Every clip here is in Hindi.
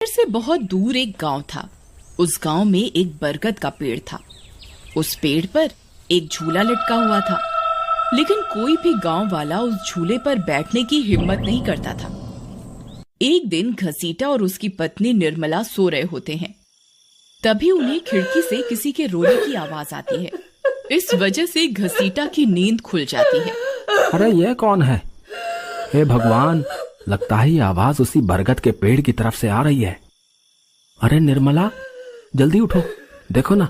से बहुत दूर एक गांव था। उस गांव में एक बरगद का पेड़ था। उस पेड़ पर एक झूला लटका हुआ था, लेकिन कोई भी गांव वाला उस झूले पर बैठने की हिम्मत नहीं करता था। एक दिन घसीटा और उसकी पत्नी निर्मला सो रहे होते हैं। तभी उन्हें खिड़की से किसी के रोने की आवाज आती है। इस वजह से घसीटा की नींद खुल जाती है। अरे ये कौन है? हे भगवान, लगता है ये आवाज उसी बरगद के पेड़ की तरफ से आ रही है। अरे निर्मला, जल्दी उठो, देखो ना,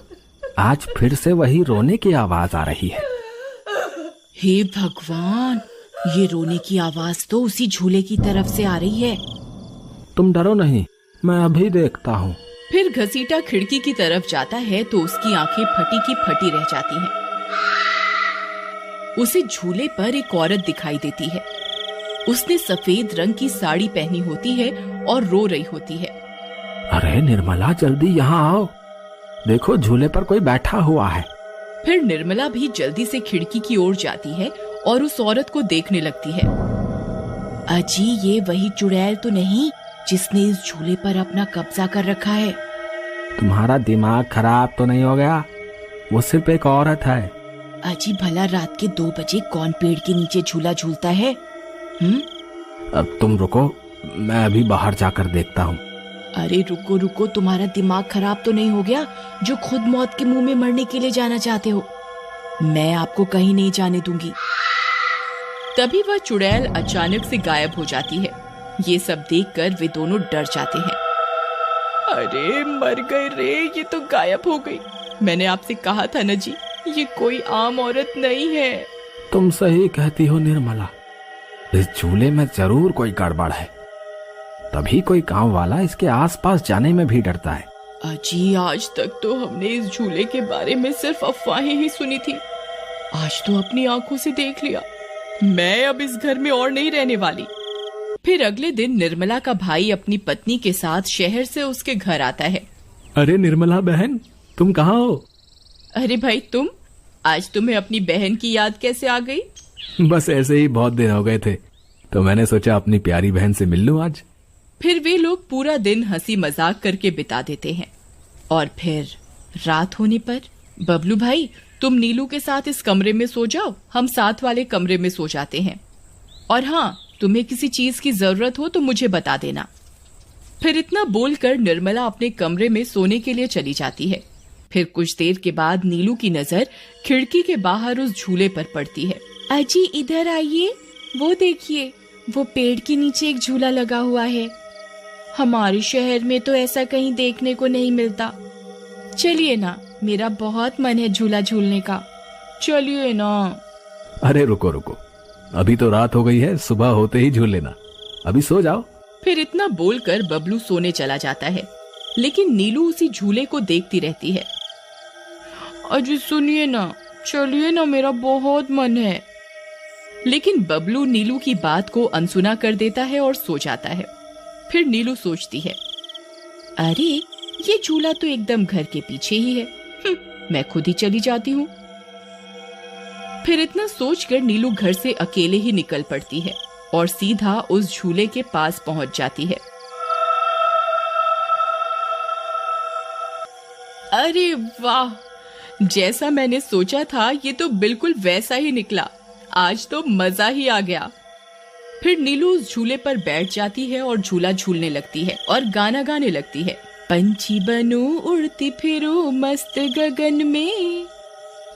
आज फिर से वही रोने की आवाज आ रही है। हे भगवान, ये रोने की आवाज तो उसी झूले की तरफ से आ रही है। तुम डरो नहीं, मैं अभी देखता हूँ। फिर घसीटा खिड़की की तरफ जाता है तो उसकी आंखें फटी की फटी रह जाती हैं। उसे झूले पर एक औरत दिखाई देती है। उसने सफेद रंग की साड़ी पहनी होती है और रो रही होती है। अरे निर्मला, जल्दी यहाँ आओ, देखो झूले पर कोई बैठा हुआ है। फिर निर्मला भी जल्दी से खिड़की की ओर जाती है और उस औरत को देखने लगती है। अजी, ये वही चुड़ैल तो नहीं जिसने इस झूले पर अपना कब्जा कर रखा है? तुम्हारा दिमाग खराब तो नहीं हो गया? वो सिर्फ एक औरत है। अजी, भला रात के 2 बजे कौन पेड़ के नीचे झूला झूलता है? अब तुम रुको, मैं अभी बाहर जाकर देखता हूँ। अरे रुको रुको, तुम्हारा दिमाग खराब तो नहीं हो गया जो खुद मौत के मुंह में मरने के लिए जाना चाहते हो? मैं आपको कहीं नहीं जाने दूंगी। तभी वह चुड़ैल अचानक से गायब हो जाती है। ये सब देखकर वे दोनों डर जाते हैं। अरे मर गए रे, ये तो गायब हो गई। मैंने आपसे कहा था ना जी, ये कोई आम औरत नहीं है। तुम सही कहती हो निर्मला, इस झूले में जरूर कोई गड़बड़ है, तभी कोई गांव वाला इसके आसपास जाने में भी डरता है। अजी, आज तक तो हमने इस झूले के बारे में सिर्फ अफवाहें ही सुनी थी। आज तो अपनी आंखों से देख लिया। मैं अब इस घर में और नहीं रहने वाली। फिर अगले दिन निर्मला का भाई अपनी पत्नी के साथ शहर से उसके घर आता है। अरे निर्मला बहन, तुम कहाँ हो? अरे भाई, तुम आज तुम्हें अपनी बहन की याद कैसे आ गई? बस ऐसे ही, बहुत दिन हो गए थे तो मैंने सोचा अपनी प्यारी बहन से मिल लूं आज। फिर वे लोग पूरा दिन हंसी मजाक करके बिता देते हैं। और फिर रात होने पर, बबलू भाई, तुम नीलू के साथ इस कमरे में सो जाओ, हम साथ वाले कमरे में सो जाते हैं। और हाँ, तुम्हें किसी चीज की जरूरत हो तो मुझे बता देना। फिर इतना बोलकर निर्मला अपने कमरे में सोने के लिए चली जाती है। फिर कुछ देर के बाद नीलू की नजर खिड़की के बाहर उस झूले पर पड़ती है। अजी, इधर आइए, वो देखिए, वो पेड़ के नीचे एक झूला लगा हुआ है। हमारे शहर में तो ऐसा कहीं देखने को नहीं मिलता। चलिए ना, मेरा बहुत मन है झूला झूलने का, चलिए ना। अरे रुको रुको, अभी तो रात हो गई है, सुबह होते ही झूल लेना, अभी सो जाओ। फिर इतना बोलकर बबलू सोने चला जाता है, लेकिन नीलू उसी झूले को देखती रहती है। अजी सुनिए ना, चलिए ना, मेरा बहुत मन है। लेकिन बबलू नीलू की बात को अनसुना कर देता है और सो जाता है। फिर नीलू सोचती है, अरे ये झूला तो एकदम घर के पीछे ही है, मैं खुद ही चली जाती हूँ। फिर इतना सोचकर नीलू घर से अकेले ही निकल पड़ती है और सीधा उस झूले के पास पहुंच जाती है। अरे वाह, जैसा मैंने सोचा था ये तो बिल्कुल वैसा ही निकला। आज तो मजा ही आ गया। फिर नीलू उस झूले पर बैठ जाती है और झूला झूलने लगती है और गाना गाने लगती है। पंछी बनूं उड़ती फिरूं मस्त गगन में,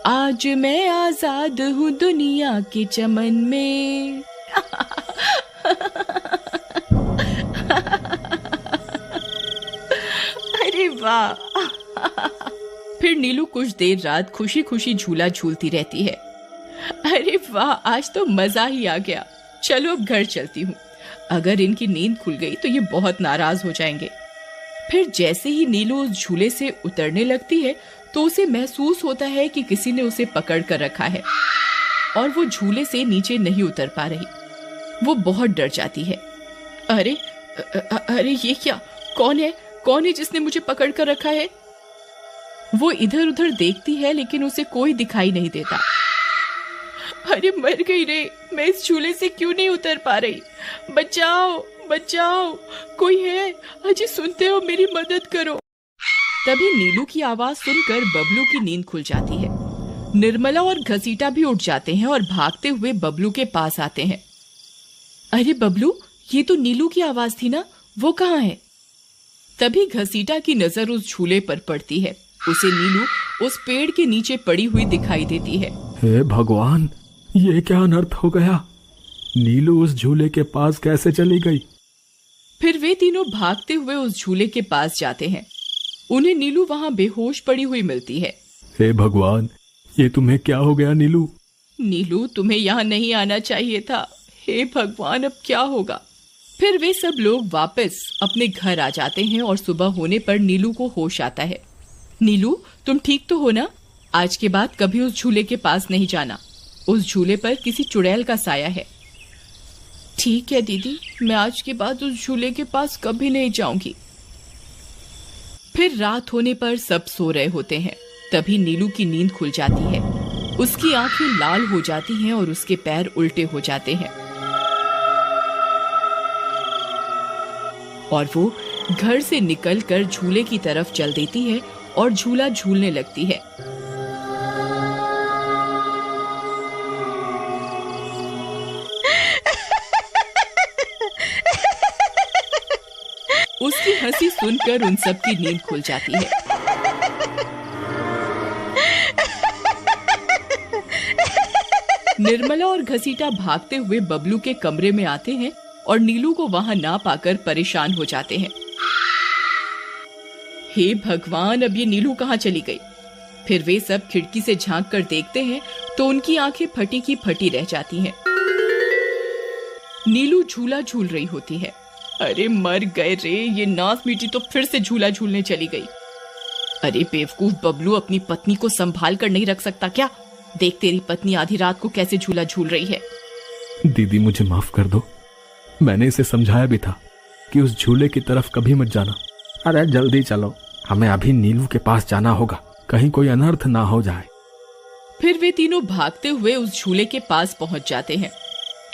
आज मैं आजाद हूँ दुनिया के चमन में। अरे वाह। फिर नीलू कुछ देर रात खुशी खुशी झूला झूलती रहती है। अरे वाह, आज तो मजा ही आ गया। चलो अब घर चलती हूँ, अगर इनकी नींद खुल गई तो ये बहुत नाराज हो जाएंगे। फिर जैसे ही नीलू उस झूले से उतरने लगती है तो उसे महसूस होता है कि किसी ने उसे पकड़ कर रखा है और वो झूले से नीचे नहीं उतर पा रही। वो बहुत डर जाती है। अरे अरे ये क्या, कौन है जिसने मुझे पकड़ कर रखा है? वो इधर उधर देखती है लेकिन उसे कोई दिखाई नहीं देता। अरे मर गई रे, मैं इस झूले से क्यों नहीं उतर पा रही? बचाओ बचाओ, कोई है? अजी सुनते हो, मेरी मदद करो। तभी नीलू की आवाज सुनकर बबलू की नींद खुल जाती है। निर्मला और घसीटा भी उठ जाते हैं और भागते हुए बबलू के पास आते हैं। अरे बबलू, ये तो नीलू की आवाज थी ना, वो कहाँ है? तभी घसीटा की नजर उस झूले पर पड़ती है। उसे नीलू उस पेड़ के नीचे पड़ी हुई दिखाई देती है। हे भगवान, ये क्या अनर्थ हो गया? नीलू उस झूले के पास कैसे चली गई? फिर वे तीनों भागते हुए उस झूले के पास जाते हैं। उन्हें नीलू वहां बेहोश पड़ी हुई मिलती है। हे भगवान, ये तुम्हें क्या हो गया नीलू? नीलू, तुम्हें यहाँ नहीं आना चाहिए था। हे भगवान, अब क्या होगा? फिर वे सब लोग वापस अपने घर आ जाते हैं और सुबह होने पर नीलू को होश आता है। नीलू, तुम ठीक तो हो ना? आज के बाद कभी उस झूले के पास नहीं जाना। उस झूले पर किसी चुड़ैल का साया है। ठीक है दीदी, मैं आज के बाद उस झूले के पास कभी नहीं जाऊंगी। फिर रात होने पर सब सो रहे होते हैं। तभी नीलू की नींद खुल जाती है। उसकी आंखें लाल हो जाती हैं और उसके पैर उल्टे हो जाते हैं और वो घर से निकलकर झूले की तरफ चल देती है और झूला झूलने लगती है। उसकी हंसी सुनकर उन सबकी नींद खुल जाती है। निर्मला और घसीटा भागते हुए बबलू के कमरे में आते हैं और नीलू को वहां ना पाकर परेशान हो जाते हैं। हे भगवान, अब ये नीलू कहाँ चली गई? फिर वे सब खिड़की से झांक कर देखते हैं तो उनकी आंखें फटी की फटी रह जाती हैं। नीलू झूला झूल रही होती है। अरे मर गए रे, ये नास मीठी तो फिर से झूला झूलने चली गई। अरे बेवकूफ बबलू, अपनी पत्नी को संभाल कर नहीं रख सकता क्या? देख तेरी पत्नी आधी रात को कैसे झूला झूल रही है। दीदी, मुझे माफ कर दो। मैंने इसे समझाया भी था कि उस झूले की तरफ कभी मत जाना। अरे जल्दी चलो, हमें अभी नीलू के पास जाना होगा, कहीं कोई अनर्थ ना हो जाए। फिर वे तीनों भागते हुए उस झूले के पास पहुंच जाते हैं।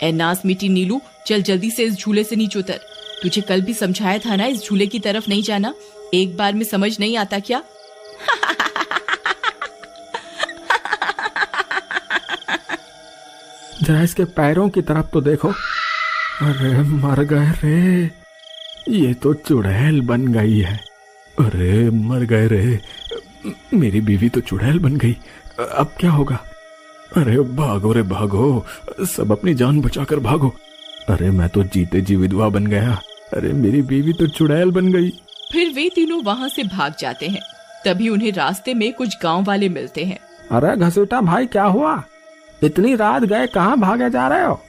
ए नास मीठी नीलू, चल जल्दी से इस झूले से नीचे उतर। तुझे कल भी समझाया था ना इस झूले की तरफ नहीं जाना। एक बार में समझ नहीं आता क्या? जरा इसके पैरों की तरफ तो देखो। अरे मर गए रे, ये तो चुड़ैल बन गई है। अरे मर गए रे, मेरी बीवी तो चुड़ैल बन गई। अब क्या होगा? अरे भागो रे भागो, सब अपनी जान बचाकर भागो। अरे मैं तो जीते जी विधवा बन गया। अरे मेरी बीवी तो चुड़ैल बन गई। फिर वे तीनों वहां से भाग जाते हैं। तभी उन्हें रास्ते में कुछ गांव वाले मिलते हैं। अरे घसीटा भाई, क्या हुआ? इतनी रात गए, कहाँ भागे जा रहे हो?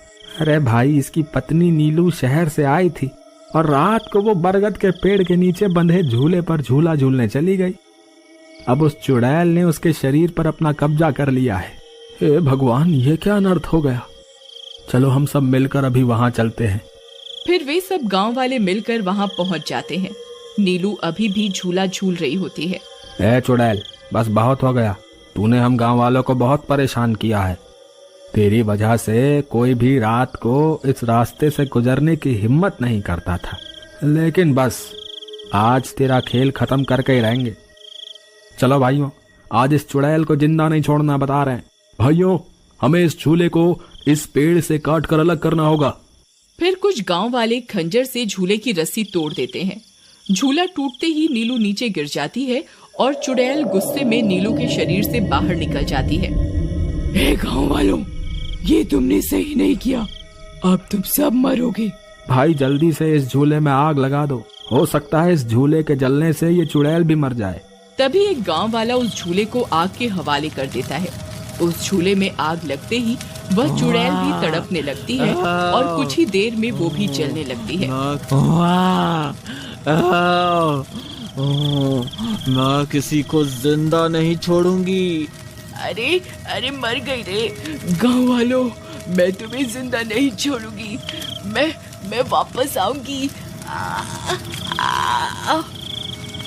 अरे भाई, इसकी पत्नी नीलू शहर से आई थी और रात को वो बरगद के पेड़ के नीचे बंधे झूले पर झूला झूलने चली गई। अब उस चुड़ैल ने उसके शरीर पर अपना कब्जा कर लिया है। हे भगवान, ये क्या अनर्थ हो गया? चलो हम सब मिलकर अभी वहां चलते हैं। फिर वे सब गांव वाले मिलकर वहां पहुंच जाते हैं। नीलू अभी भी झूला झूल रही होती है। ए चुड़ैल, बस बहुत हो गया। तूने हम गांव वालों को बहुत परेशान किया है। तेरी वजह से कोई भी रात को इस रास्ते से गुजरने की हिम्मत नहीं करता था, लेकिन बस आज तेरा खेल खत्म करके ही रहेंगे। चलो भाइयों, आज इस चुड़ैल को जिंदा नहीं छोड़ना, बता रहे हैं। भाइयों, हमें इस झूले को इस पेड़ से काट कर अलग करना होगा। फिर कुछ गांव वाले खंजर से झूले की रस्सी तोड़ देते हैं। झूला टूटते ही नीलू नीचे गिर जाती है और चुड़ैल गुस्से में नीलू के शरीर से बाहर निकल जाती है। हे गांव वालों, ये तुमने सही नहीं किया, अब तुम सब मरोगे। भाई जल्दी से इस झूले में आग लगा दो, हो सकता है इस झूले के जलने से ये चुड़ैल भी मर जाए। तभी एक गांव वाला उस झूले को आग के हवाले कर देता है। उस झूले में आग लगते ही वह चुड़ैल भी तड़पने लगती है और कुछ ही देर में वो भी जलने लगती है। मैं किसी को जिंदा नहीं छोड़ूंगी। अरे अरे मर गई रे। गांव वालों, मैं तुम्हें जिंदा नहीं छोड़ूंगी, मैं वापस आऊंगी।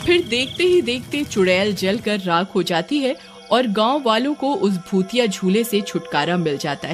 फिर देखते ही देखते चुड़ैल जलकर राख हो जाती है और गांव वालों को उस भूतिया झूले से छुटकारा मिल जाता है।